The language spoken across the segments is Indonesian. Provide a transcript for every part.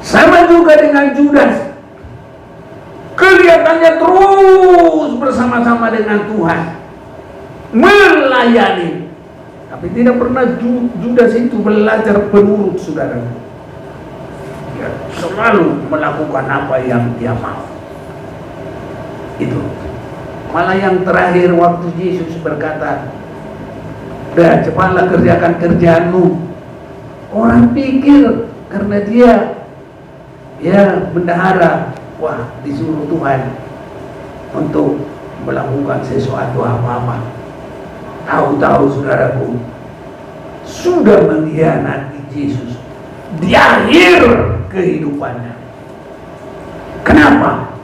Sama juga dengan Judas, kelihatannya terus bersama-sama dengan Tuhan, melayani, tapi tidak pernah Judas itu belajar penurut, saudara. Dia selalu melakukan apa yang dia mau. Itu malah yang terakhir waktu Yesus berkata, "Dah, cepatlah kerjakan kerjaanmu." Orang pikir karena dia bendahara, wah, disuruh Tuhan untuk melakukan sesuatu apa-apa. Tahu-tahu, saudaraku, sudah mengkhianati Yesus di akhir kehidupannya. Kenapa?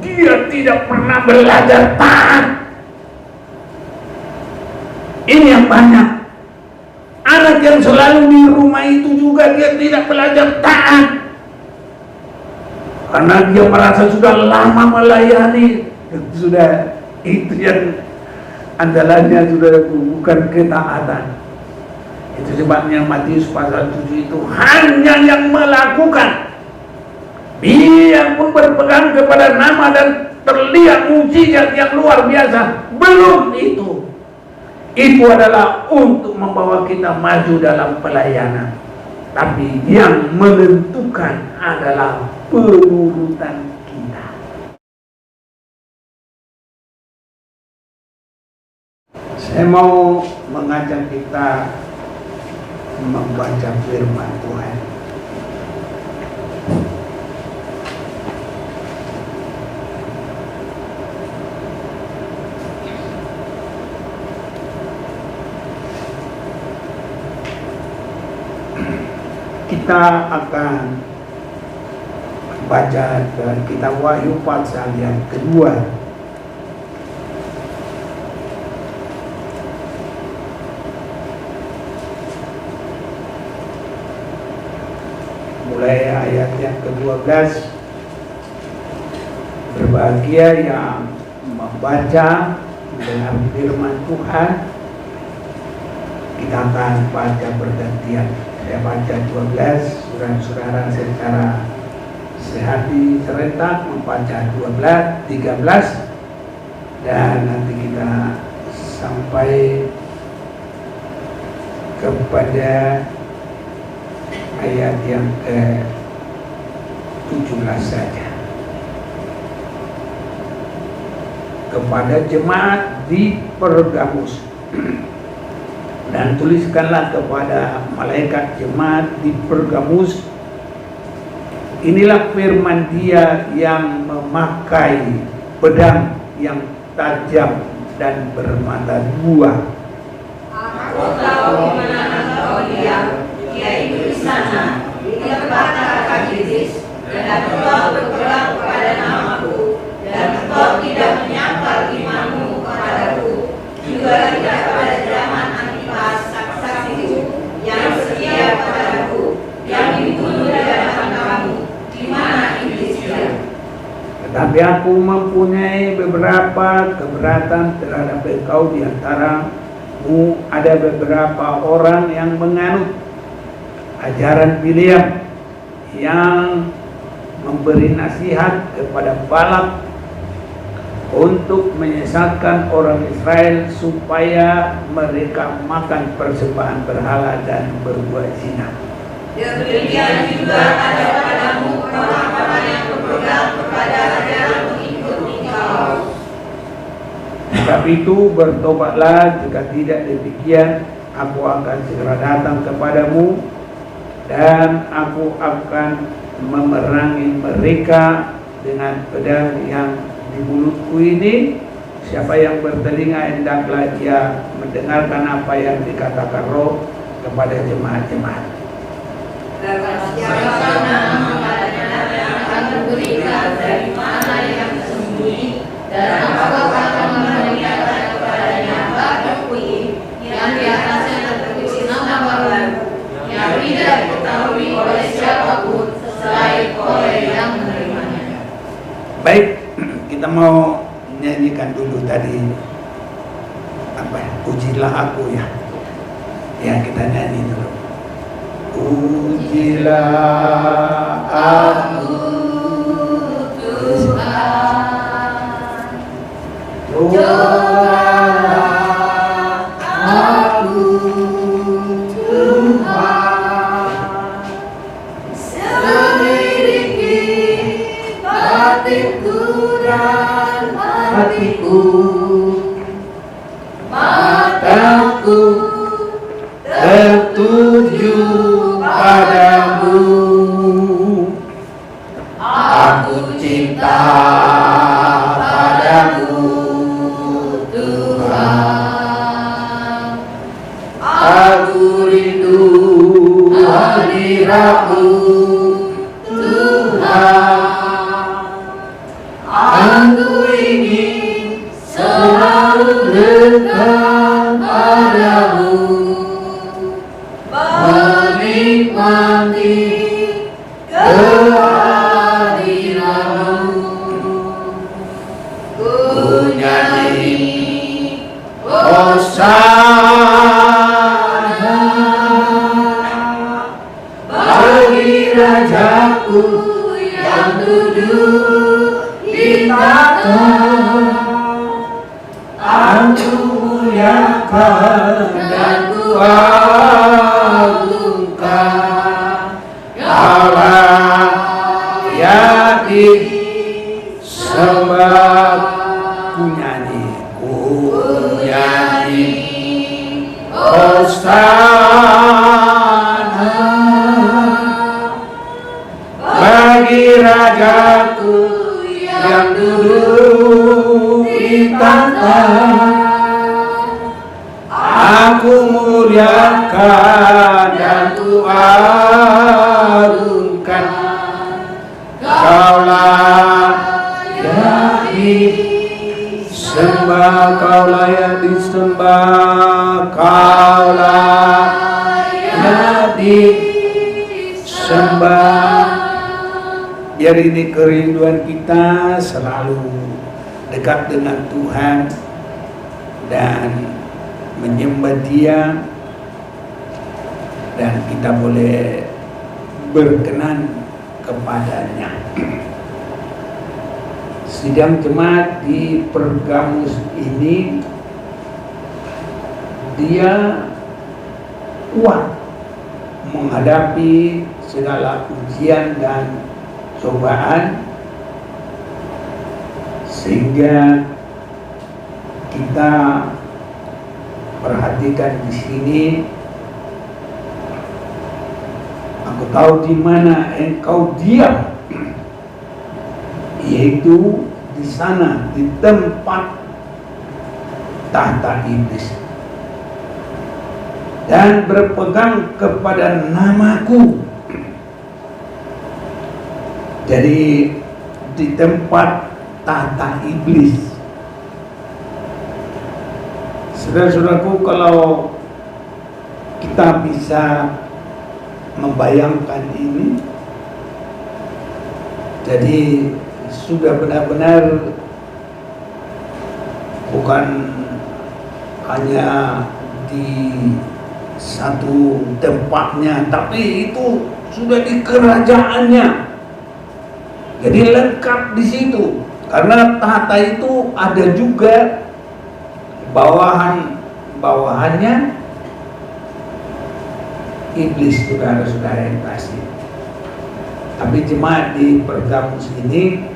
Dia tidak pernah belajar taat. Ini yang banyak. Anak yang selalu di rumah itu juga dia tidak belajar taat. Karena dia merasa sudah lama melayani, sudah itu yang andalannya, sudah bukan ketaatan. Itu sebabnya Matius pasal 7 itu hanya yang melakukan, dia pun berpegang kepada nama dan terlihat mujizat yang luar biasa, belum itu. Itu adalah untuk membawa kita maju dalam pelayanan. Tapi yang menentukan adalah penurutan kita. Saya mau mengajak kita membaca firman Tuhan. Kita akan baca dari kitab Wahyu pasal yang kedua. Mulai ayat yang ke-12. Berbahagia yang membaca mendengar firman Tuhan. Kita akan baca bergantian. Saya baca 12, saudara-saudara secara sehati serentak membaca 12, 13, dan nanti kita sampai kepada ayat yang ke-17 saja. Kepada jemaat di Pergamus, dan tuliskanlah kepada malaikat jemaat di Pergamus, inilah firman Dia yang memakai pedang yang tajam dan bermata dua. Aku tahu di mana engkau diam, yaitu di sana, di tempat kata Yesus, dan engkau berperang kepada namaku, dan engkau tidak menyangkal imanmu kepadaku, juga tidak pada zaman Antipas saksiku, yang setia kepadaku, yang dibunuh di hadapan kamu, di mana iblis dia. Tetapi aku mempunyai beberapa keberatan terhadap engkau. Di antaramu ada beberapa orang yang menganut ajaran Bileam, yang memberi nasihat kepada Balak untuk menyesatkan orang Israel supaya mereka makan persembahan berhala dan berbuat zina. Demikian juga ada padamu orang-orang yang berpegang kepada ajaran pengikut engkau. Sebab itu bertobatlah, jika tidak demikian aku akan segera datang kepadamu, dan aku akan memerangi mereka dengan pedang yang di mulutku ini. Siapa yang bertelinga hendaklah ia mendengarkan apa yang dikatakan Roh kepada jemaat-jemaat. Dan siapa nama padanya yang akan memberikan dari mana yang tersembunyi, dan aku akan memberikan kepadanya batu kuning yang di atasnya tertulis nama baru, yang tidak diketahui oleh siapapun selain oleh yang menerimanya. Baik, kita mau nyanyikan dulu tadi pujilah aku ya. Ya, kita nyanyi dulu. Pujilah batinku dan hatiku, mataku tertuju padamu. Aku cinta padamu, Tuhan. Aku rindu hadirat-Mu, Tuhan. Aku ingin selalu dekat padamu, menikmati kehadiran-Mu. Ku nyanyi Hosana bagi Rajaku yang duduk di tahta. Aku muliakan dan ku agungkan, Kaulah yang disembah. Ku nyanyi Hosana bagi Rajaku yang duduk di tahta. Aku muliakan dan ku agungkan, Kaulah yang disembah, Kaulah yang disembah, Kaulah yang disembah. Biar ini kerinduan kita selalu dekat dengan Tuhan dan menyembah Dia, dan kita boleh berkenan kepadanya. Sidang jemaat di Pergamus ini, dia kuat menghadapi segala ujian dan cobaan, sehingga kita perhatikan di sini. Aku tahu di mana engkau diam, yaitu di sana, di tempat tahta iblis, dan berpegang kepada namaku. Jadi di tempat tahta iblis. Saudara-saudaraku, kalau kita bisa membayangkan ini, jadi sudah benar-benar bukan hanya di satu tempatnya, tapi itu sudah di kerajaannya. Jadi lengkap di situ, karena tahta itu ada juga bawahannya iblis, saudara-saudara yang kasih. Tapi jemaat di Pergamus ini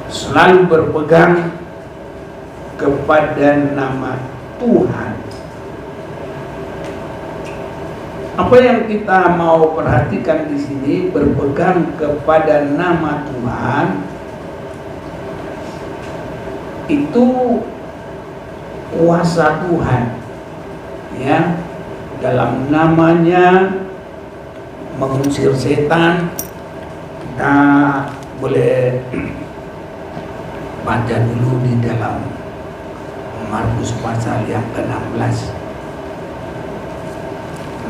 selalu berpegang kepada nama Tuhan. Apa yang kita mau perhatikan di sini, berpegang kepada nama Tuhan, itu kuasa Tuhan, ya, dalam namanya mengusir setan. Kita boleh baca dulu di dalam Markus pasal yang ke-16.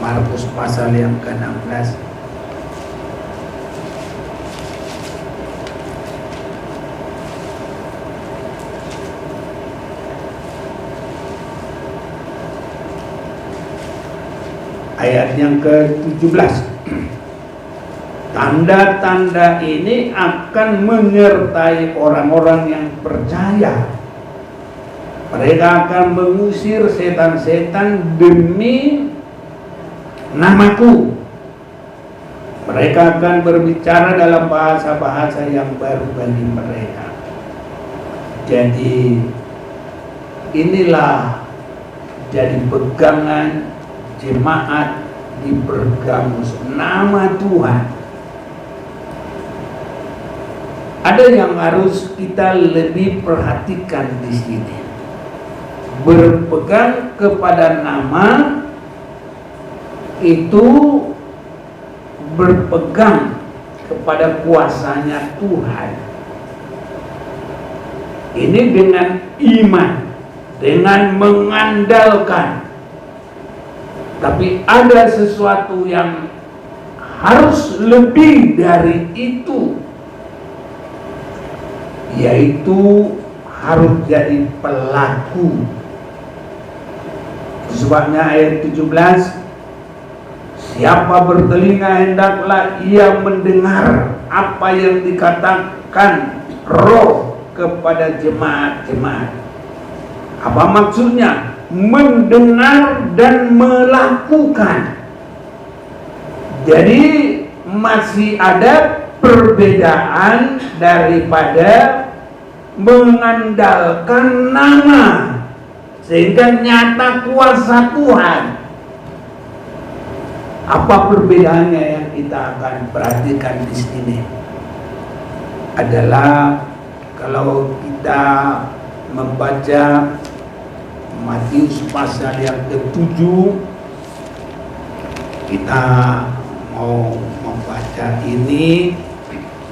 Markus pasal yang ke-16. Ayat yang ke-17. Tanda-tanda ini akan menyertai orang-orang yang percaya. Mereka akan mengusir setan-setan demi namaku. Mereka akan berbicara dalam bahasa-bahasa yang baru bagi mereka. Jadi inilah jadi pegangan jemaat di Pergamus, nama Tuhan. Ada yang harus kita lebih perhatikan di sini. Berpegang kepada nama itu berpegang kepada kuasanya Tuhan. Ini dengan iman, dengan mengandalkan. Tapi ada sesuatu yang harus lebih dari itu, yaitu harus jadi pelaku. Sebabnya ayat 17, siapa bertelinga hendaklah ia mendengar apa yang dikatakan Roh kepada jemaat-jemaat. Apa maksudnya? Mendengar dan melakukan. Jadi masih ada perbedaan daripada mengandalkan nama sehingga nyata kuasa Tuhan. Apa perbedaannya yang kita akan perhatikan di sini? Adalah kalau kita membaca Matius pasal yang ke-7, kita mau membaca ini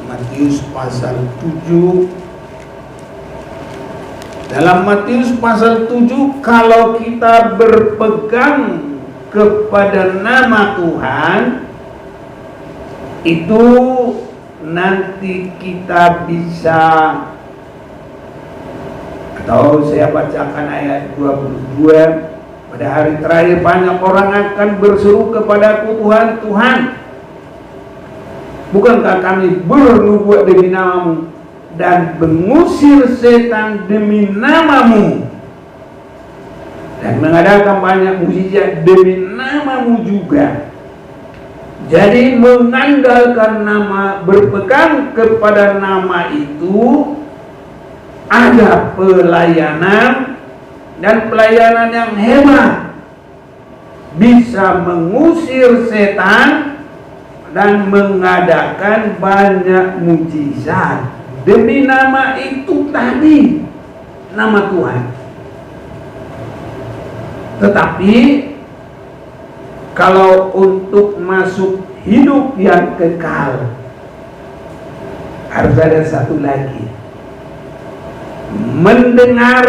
Matius pasal 7. Dalam Matius pasal 7, kalau kita berpegang kepada nama Tuhan, itu nanti kita bisa, atau saya bacakan ayat 22, pada hari terakhir banyak orang akan berseru kepadaku, Tuhan, Tuhan, bukankah kami bernubuat demi namamu dan mengusir setan demi namamu dan mengadakan banyak mukjizat demi namamu juga. Jadi mengandalkan nama, berpegang kepada nama itu, ada pelayanan, dan pelayanan yang hebat, bisa mengusir setan dan mengadakan banyak mukjizat demi nama itu tadi, nama Tuhan. Tetapi kalau untuk masuk hidup yang kekal, harus ada satu lagi: mendengar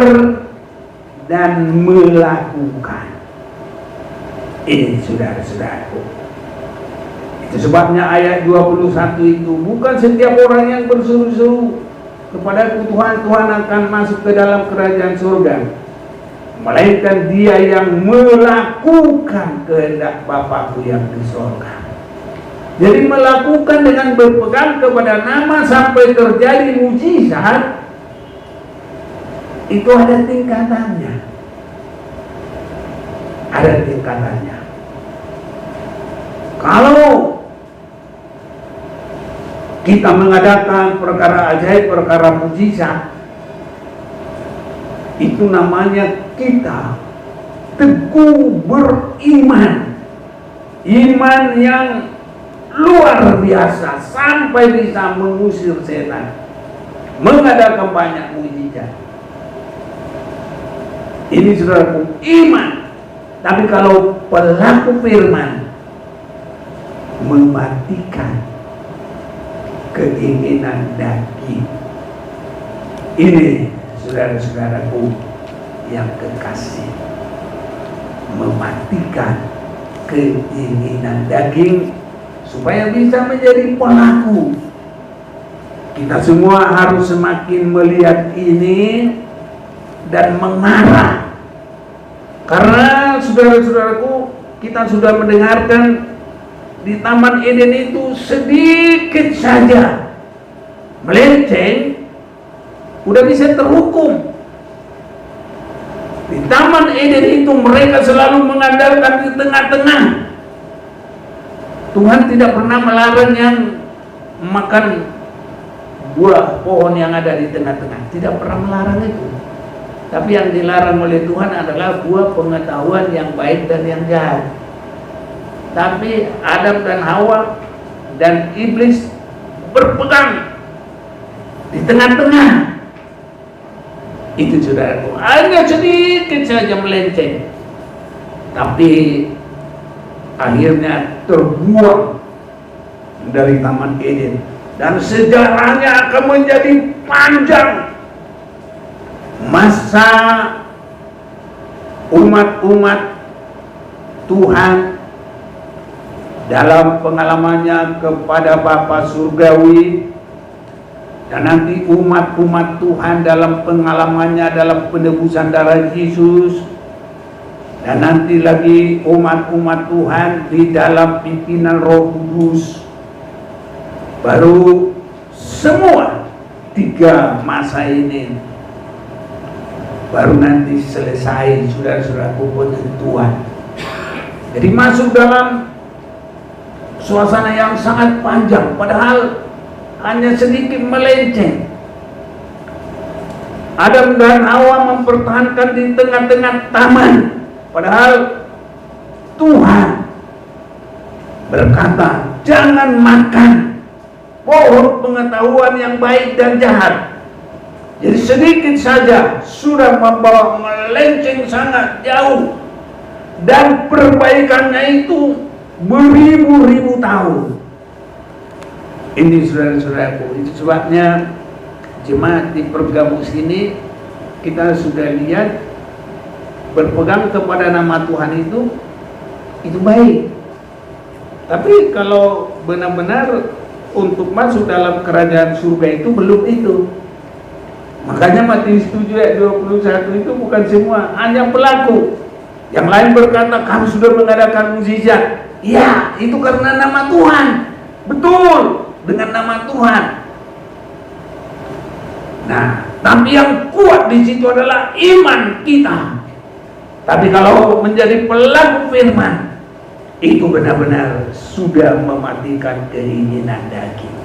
dan melakukan. Ini saudara-saudaraku. Itu sebabnya ayat 21 itu, bukan setiap orang yang berseru-seru kepada Tuhan, Tuhan akan masuk ke dalam kerajaan surga, melainkan dia yang melakukan kehendak Bapakku yang di surga. Jadi melakukan dengan berpegang kepada nama sampai terjadi mujizat, itu ada tingkatannya. Ada tingkatannya. Kalau kita mengadakan perkara ajaib, perkara mujizat, itu namanya kita teguh beriman. Iman yang luar biasa sampai bisa mengusir setan, mengadakan banyak mujizat. Ini saudaraku, iman. Tapi kalau pelaku firman, mematikan keinginan daging. Ini saudara-saudaraku yang kekasih, mematikan keinginan daging supaya bisa menjadi pelaku. Kita semua harus semakin melihat ini dan mengarah. Karena saudara-saudaraku, kita sudah mendengarkan di Taman Eden itu sedikit saja melenceng, udah bisa terhukum. Di Taman Eden itu mereka selalu mengandalkan di tengah-tengah. Tuhan tidak pernah melarang yang makan buah pohon yang ada di tengah-tengah, tidak pernah melarang itu. Tapi yang dilarang oleh Tuhan adalah buah pengetahuan yang baik dan yang jahat. Tapi Adam dan Hawa dan iblis berpegang di tengah-tengah. Itu saudaraku, hanya sedikit saja melenceng, tapi akhirnya terbuang dari Taman Eden, dan sejarahnya akan menjadi panjang. Masa umat-umat Tuhan dalam pengalamannya kepada Bapa Surgawi, dan nanti umat-umat Tuhan dalam pengalamannya dalam penebusan darah Yesus, dan nanti lagi umat-umat Tuhan di dalam pimpinan Roh Kudus. Baru semua 3 masa ini baru nanti selesai, saudara-saudaraku, penentuan. Jadi masuk dalam suasana yang sangat panjang, padahal hanya sedikit melenceng. Adam dan Hawa mempertahankan di tengah-tengah taman, padahal Tuhan berkata, jangan makan pohon pengetahuan yang baik dan jahat. Jadi sedikit saja sudah membawa melenceng sangat jauh, dan perbaikannya itu beribu-ribu tahun. Ini saudara-saudaraku, itu sebabnya jemaat di Pergamus ini kita sudah lihat berpegang kepada nama Tuhan itu baik. Tapi kalau benar-benar untuk masuk dalam kerajaan surga itu belum itu. Makanya Matius 7 ayat 21 itu bukan semua, hanya pelaku. Yang lain berkata, kamu sudah mengadakan mukjizat. Ya, itu karena nama Tuhan. Betul, dengan nama Tuhan. Nah, tapi yang kuat di situ adalah iman kita. Tapi kalau menjadi pelaku firman, itu benar-benar sudah mematikan keinginan daging,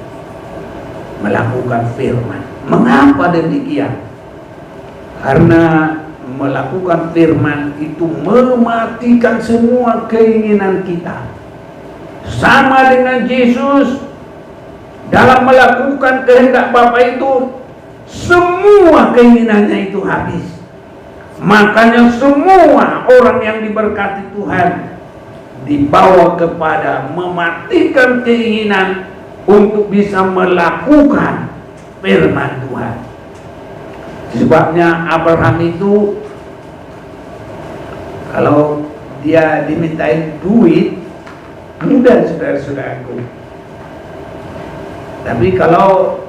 melakukan firman. Mengapa demikian? Karena melakukan firman itu mematikan semua keinginan kita. Sama dengan Yesus dalam melakukan kehendak Bapa itu, semua keinginannya itu habis. Makanya semua orang yang diberkati Tuhan dibawa kepada mematikan keinginan untuk bisa melakukan firman Tuhan. Sebabnya Abraham itu kalau dia dimintain duit mudah, saudara-saudaraku. Tapi kalau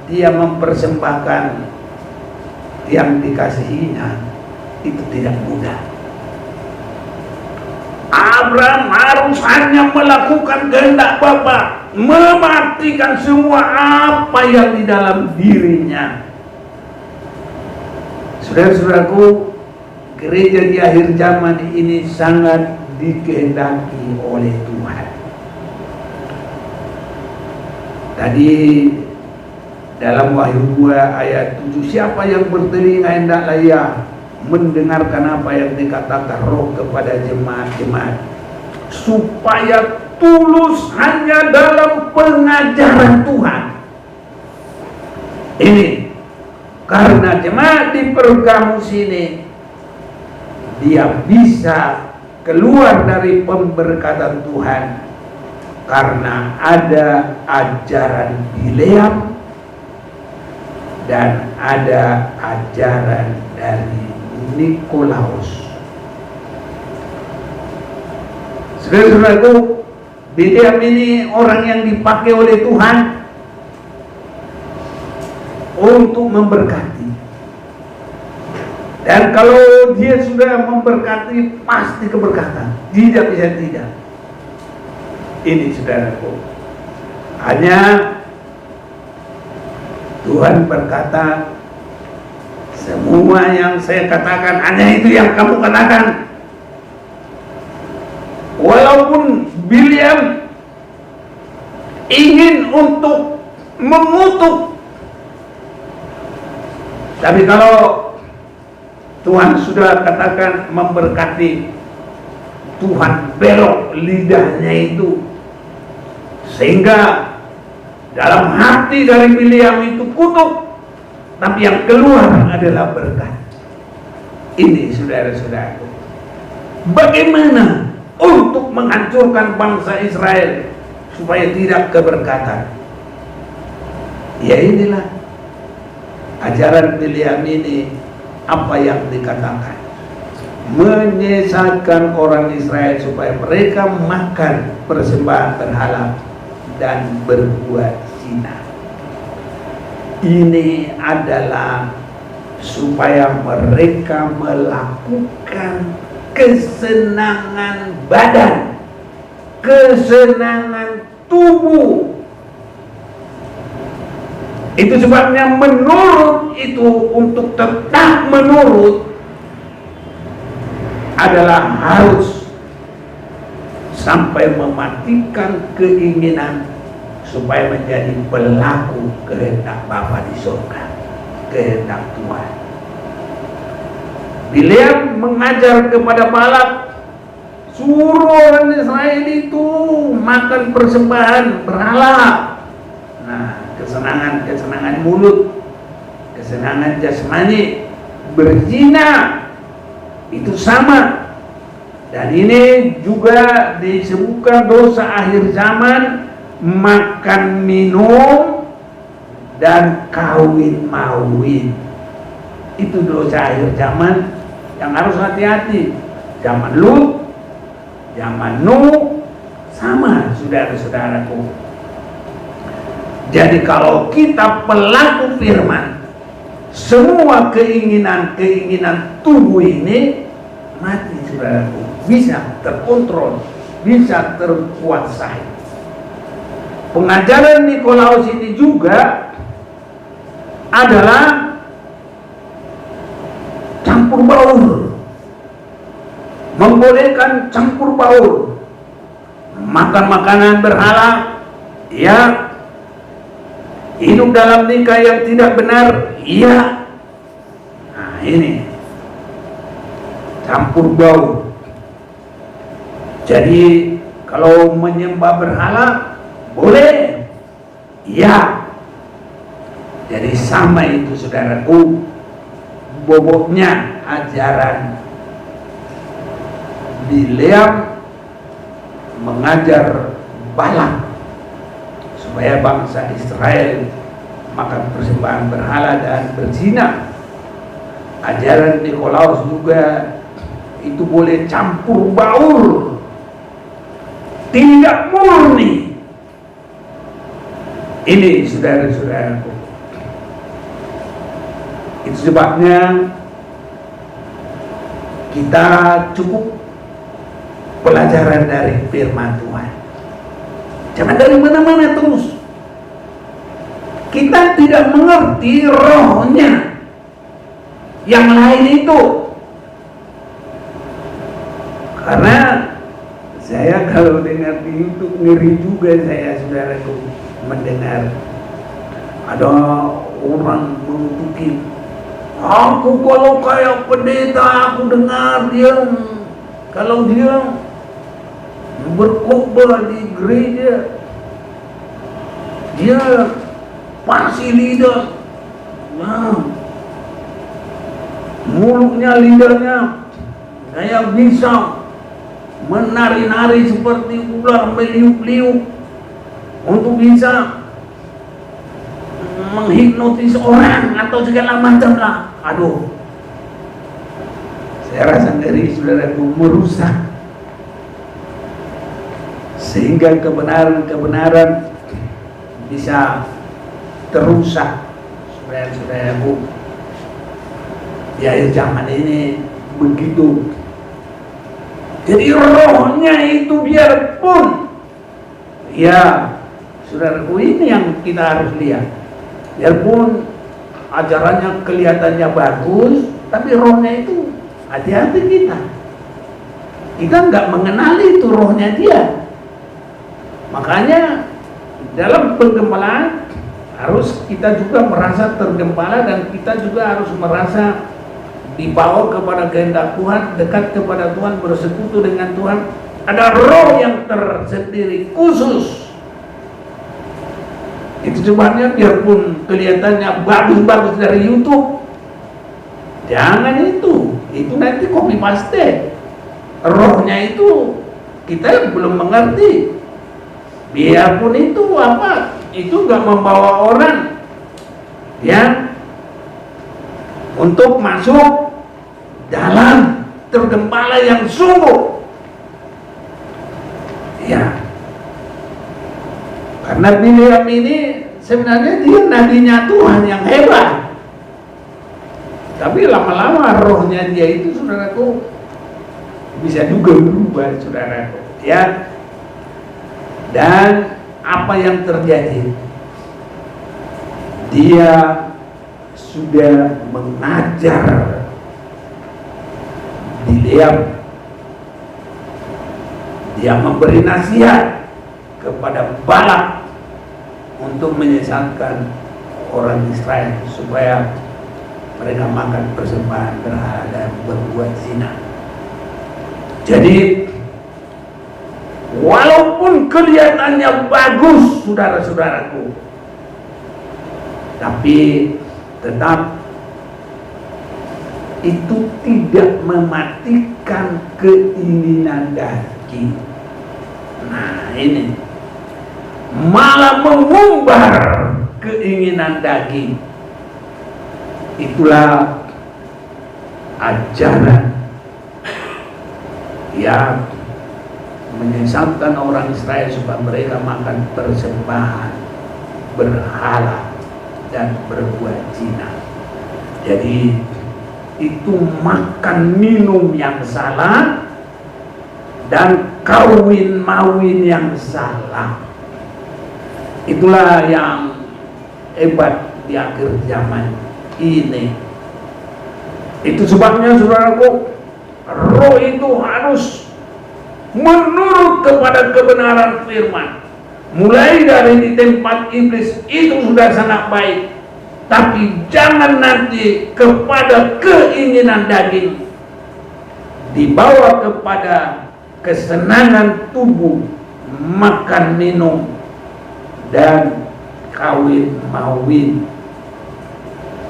dia mempersembahkan yang dikasihinya, itu tidak mudah. Abraham harus hanya melakukan kehendak Bapa, mematikan semua apa yang di dalam dirinya. Saudara-saudaraku, gereja di akhir zaman ini sangat dikehendaki oleh Tuhan. Tadi dalam Wahyu 2 ayat 7, siapa yang bertelinga hendaklah ia mendengarkan apa yang dikatakan Roh kepada jemaat-jemaat, supaya tulus hanya dalam pengajaran Tuhan. Ini karena jemaat di Pergamus ini dia bisa keluar dari pemberkatan Tuhan karena ada ajaran Bileam dan ada ajaran dari Nikolaus. Saudara-saudaraku, Bileam ini orang yang dipakai oleh Tuhan untuk memberkati. Dan kalau dia sudah memberkati, pasti keberkatan, tidak bisa tidak. Ini saudaraku, hanya Tuhan berkata, semua yang saya katakan hanya itu yang kamu katakan. Walaupun Bileam ingin untuk mengutuk. Tapi kalau Tuhan sudah katakan memberkati, Tuhan belok lidahnya itu, sehingga dalam hati dari Bileam itu kutuk, tapi yang keluar adalah berkat. Ini saudara-saudaraku, bagaimana untuk menghancurkan bangsa Israel supaya tidak keberkatan? Ya inilah ajaran Bileam ini, apa yang dikatakan, menyesatkan orang Israel supaya mereka makan persembahan berhala dan berbuat zina. Ini adalah supaya mereka melakukan kesenangan badan, kesenangan tubuh. Itu sebabnya menurut itu, untuk tetap menurut adalah harus sampai mematikan keinginan supaya menjadi pelaku kehendak Bapa di surga, kehendak Tuhan. Bileam mengajar kepada Balak, suruh orang Israel itu makan persembahan berhala. Nah, kesenangan mulut, kesenangan jasmani, berzina, itu sama. Dan ini juga disebutkan dosa akhir zaman, makan minum dan kawin-mawin. Itu dosa akhir zaman yang harus hati-hati. Zaman Lut, zaman Nuh, sama saudara-saudaraku. Jadi kalau kita pelaku firman, semua keinginan-keinginan tubuh ini mati saudaraku, bisa terkontrol, bisa terkuasai. Pengajaran Nikolaus ini juga adalah campur baur, membolehkan campur baur, makan makanan berhala, ya, hidup dalam nikah yang tidak benar, iya. Nah ini campur baur. Jadi kalau menyembah berhala boleh, iya. Jadi sama itu saudaraku, bobotnya ajaran Bileam mengajar Balak supaya bangsa Israel makan persembahan berhala dan berzina. Ajaran Nikolaus juga itu boleh campur baur, tidak murni. Ini saudara-saudaraku, itu sebabnya kita cukup pelajaran dari firman Tuhan. Jangan dari mana-mana terus. Kita tidak mengerti rohnya yang lain itu. Karena saya kalau dengar di YouTube ngeri juga saya saudaraku mendengar ada orang menutupi, aku kalau kayak pendeta aku dengar dia kalau dia berkhotbah di gereja dia pasti lidah, nah, mulutnya, lidahnya kayak bisa menari-nari seperti ular meliuk-liuk untuk bisa menghipnotis orang atau segala macam lah. Aduh, saya rasa ngeri saudaraku, merusak, sehingga kebenaran-kebenaran bisa terusak saudara-saudaraku. Di akhir zaman ini begitu. Jadi rohnya itu biarpun, ya saudaraku, ini yang kita harus lihat. Biarpun ajarannya kelihatannya bagus, tapi rohnya itu hati-hati kita. Kita nggak mengenali itu rohnya dia. Makanya dalam penggembalaan harus kita juga merasa tergembala, dan kita juga harus merasa dibawa kepada kehendak Tuhan, dekat kepada Tuhan, bersekutu dengan Tuhan. Ada roh yang tersendiri khusus. Itu sebabnya biarpun kelihatannya bagus-bagus dari YouTube, jangan itu nanti copy paste. Rohnya itu kita belum mengerti. Biarpun itu apa, itu nggak membawa orang yang untuk masuk dalam tergembala yang sungguh. Ya, karena Bileam ini sebenarnya dia nabinya Tuhan yang hebat, tapi lama-lama rohnya dia itu, saudaraku, bisa juga berubah, saudaraku, ya. Dan apa yang terjadi? Dia sudah mengajar Bileam. Dia memberi nasihat kepada Balak untuk menyesatkan orang Israel supaya mereka makan persembahan berhala dan berbuat zina. Jadi walaupun kelihatannya bagus, saudara-saudaraku, tapi tetap itu tidak mematikan keinginan daging. Nah ini malah mengumbar keinginan daging. Itulah ajaran yang menyesatkan orang Israel supaya mereka makan persembahan berhala dan berbuat zina. Jadi itu makan minum yang salah dan kawin mawin yang salah. Itulah yang hebat di akhir zaman ini. Itu sebabnya, saudaraku, roh itu harus menurut kepada kebenaran firman. Mulai dari di tempat iblis itu sudah sangat baik, tapi jangan nanti kepada keinginan daging, dibawa kepada kesenangan tubuh, makan minum dan kawin mawin.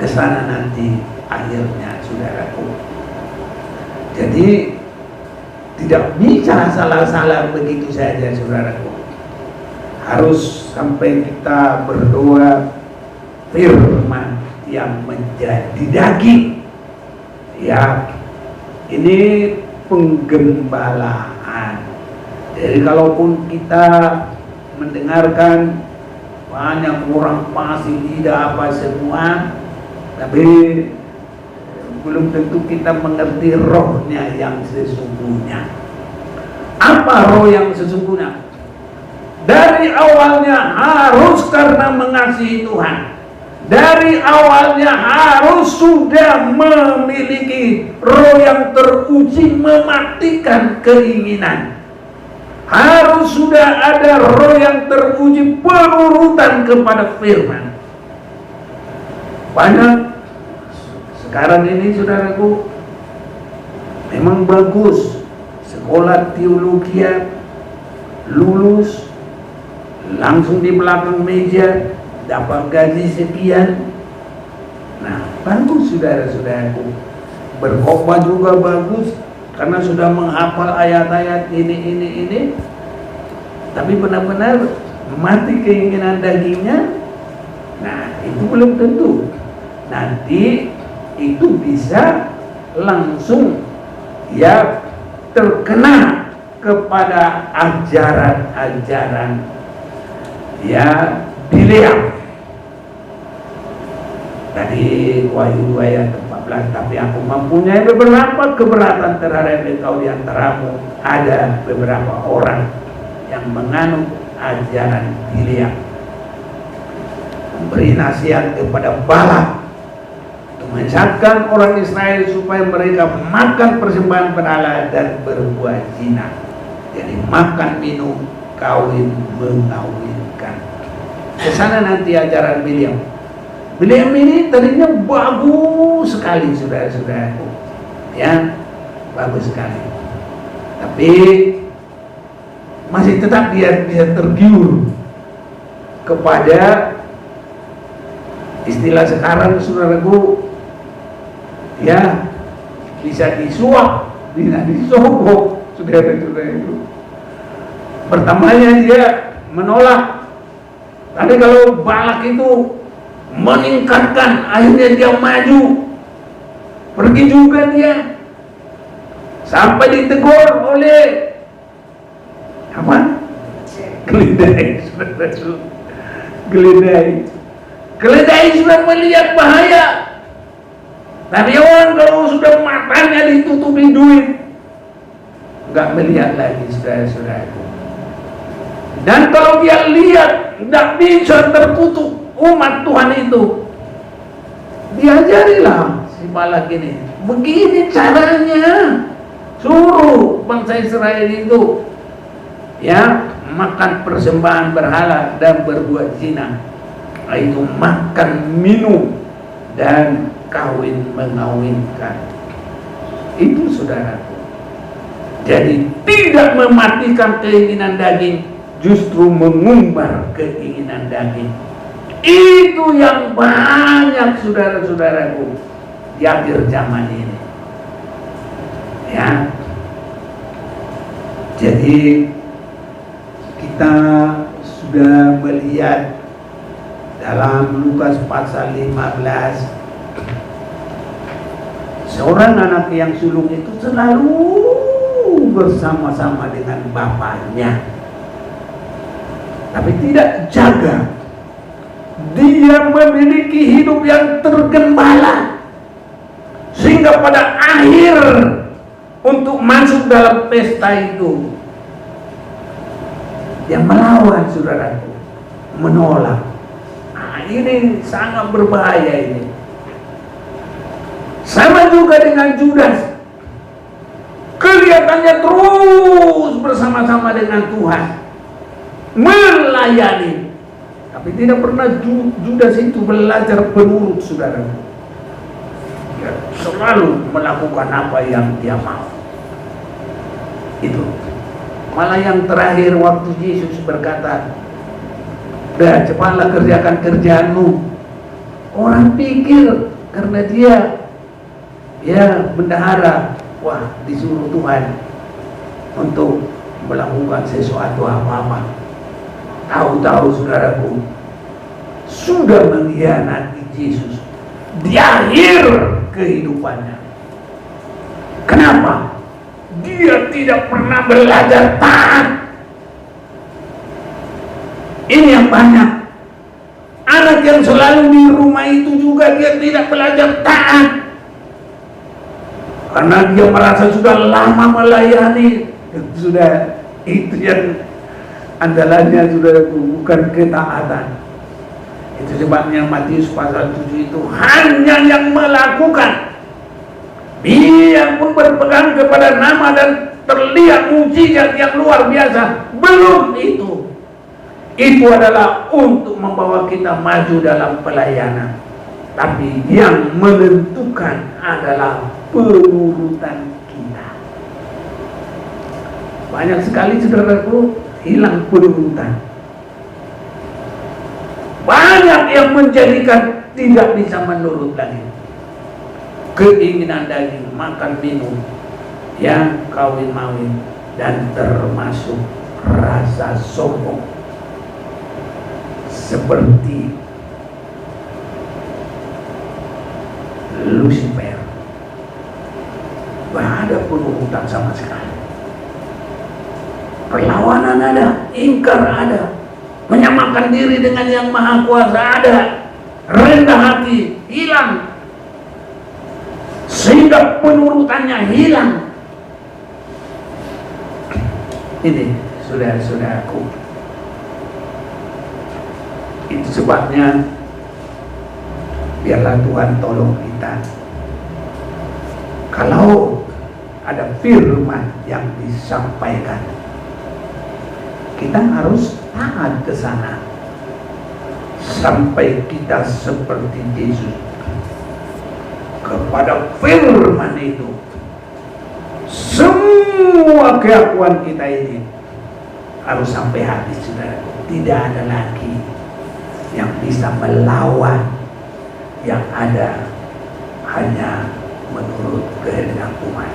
Kesana nanti akhirnya, saudaraku. Jadi tidak bisa salah-salah begitu saja, saudaraku. Harus sampai kita berdoa firman yang menjadi daging. Ya, ini penggembalaan. Jadi kalaupun kita mendengarkan banyak orang pasti tidak apa semua, tapi belum tentu kita mengerti rohnya yang sesungguhnya. Apa roh yang sesungguhnya? Dari awalnya harus karena mengasihi Tuhan. Dari awalnya harus sudah memiliki roh yang teruji mematikan keinginan. Harus sudah ada roh yang teruji penurutan kepada firman. Banyak sekarang ini, saudaraku, memang bagus sekolah teologi, lulus langsung di belakang meja dapat gaji sekian. Nah, bagus, saudara-saudaraku. Berkhotbah juga bagus karena sudah menghafal ayat-ayat ini. Tapi benar-benar mati keinginan dagingnya. Nah, itu belum tentu. Nanti itu bisa langsung ya terkena kepada ajaran-ajaran ya Bileam. Tadi Wahyu 2 ayat 14, tapi aku mempunyai beberapa keberatan terhadap engkau di antaramu. Ada beberapa orang yang menganut ajaran Bileam, memberi nasihat kepada Balak untuk menyesatkan orang Israel supaya mereka makan persembahan berhala dan berbuat zina. Jadi makan minum, kawin mengawinkan. ke sana nanti ajaran beliau. Beliau ini tadinya bagus sekali, saudara-saudaraku, ya, bagus sekali. Tapi masih tetap dia tergiur kepada istilah sekarang, saudaraku, ya, bisa disuap, bisa disogok, saudara-saudara itu. Pertamanya dia menolak, tapi kalau Balak itu meningkatkan, akhirnya dia maju, pergi juga dia, sampai ditegur oleh apa? Keledai, keledai sudah melihat bahaya. Tapi orang kalau sudah matanya ditutupi duit, nggak melihat lagi, saudara-saudaraku. Dan kalau dia lihat, nggak bisa terkutuk umat Tuhan itu, diajarilah si Balak ini. Begini caranya, suruh bangsa Israel itu, ya, makan persembahan berhala dan berbuat zina, itu makan minum dan kawin mengawinkan. Itu, saudaraku. Jadi tidak mematikan keinginan daging, justru mengumbar keinginan daging. Itu yang banyak, saudara-saudaraku, di akhir zaman ini, ya. Jadi kita sudah melihat dalam Lukas pasal 15, seorang anak yang sulung itu selalu bersama-sama dengan bapaknya, tapi tidak jaga. Dia memiliki hidup yang tergembala, sehingga pada akhir untuk masuk dalam pesta itu dia melawan, saudaraku, menolak. Nah, ini sangat berbahaya ini. Sama juga dengan Judas, kelihatannya terus bersama-sama dengan Tuhan, melayani, tapi tidak pernah Judas itu belajar penurut, saudara. Dia selalu melakukan apa yang dia mau. Itu malah yang terakhir waktu Yesus berkata, "Udah, cepatlah kerjakan kerjaanmu." Orang pikir karena dia, ya, bendahara, wah, disuruh Tuhan untuk melakukan sesuatu apa-apa. Tahu-tahu, saudaraku, sudah mengkhianati Yesus di akhir kehidupannya. Kenapa? Dia tidak pernah belajar taat. Ini yang banyak. Anak yang selalu di rumah itu juga dia tidak belajar taat, karena dia merasa sudah lama melayani. Sudah, itu yang andalannya, saudaraku, bukan ketaatan. Itu sebabnya Matius pasal 7 itu hanya yang melakukan, dia pun berpegang kepada nama dan terlihat mujizat yang luar biasa, belum itu. Itu adalah untuk membawa kita maju dalam pelayanan. Tapi yang menentukan adalah penurutan kita. Banyak sekali, saudaraku, hilang penurutan. Banyak yang menjadikan tidak bisa menurut lagi. Keinginan daging, makan minum, yang kawin-mawin, dan termasuk rasa sombong. Seperti Lucifer, gak ada penurutan sama sekali. Perlawanan ada, ingkar ada, menyamakan diri dengan yang maha kuasa ada, rendah hati hilang, sehingga penurutannya hilang. Ini, saudara-saudaraku, itu sebabnya biarlah Tuhan tolong kita. Kalau ada firman yang disampaikan, kita harus taat ke sana. sampai kita seperti Yesus kepada firman itu. Semua keakuan kita ini harus sampai habis, saudara. Tidak ada lagi yang bisa melawan, yang ada hanya menurut kehendak Tuhan.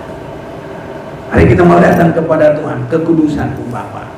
Mari kita mau datang kepada Tuhan, kekudusan Bapa.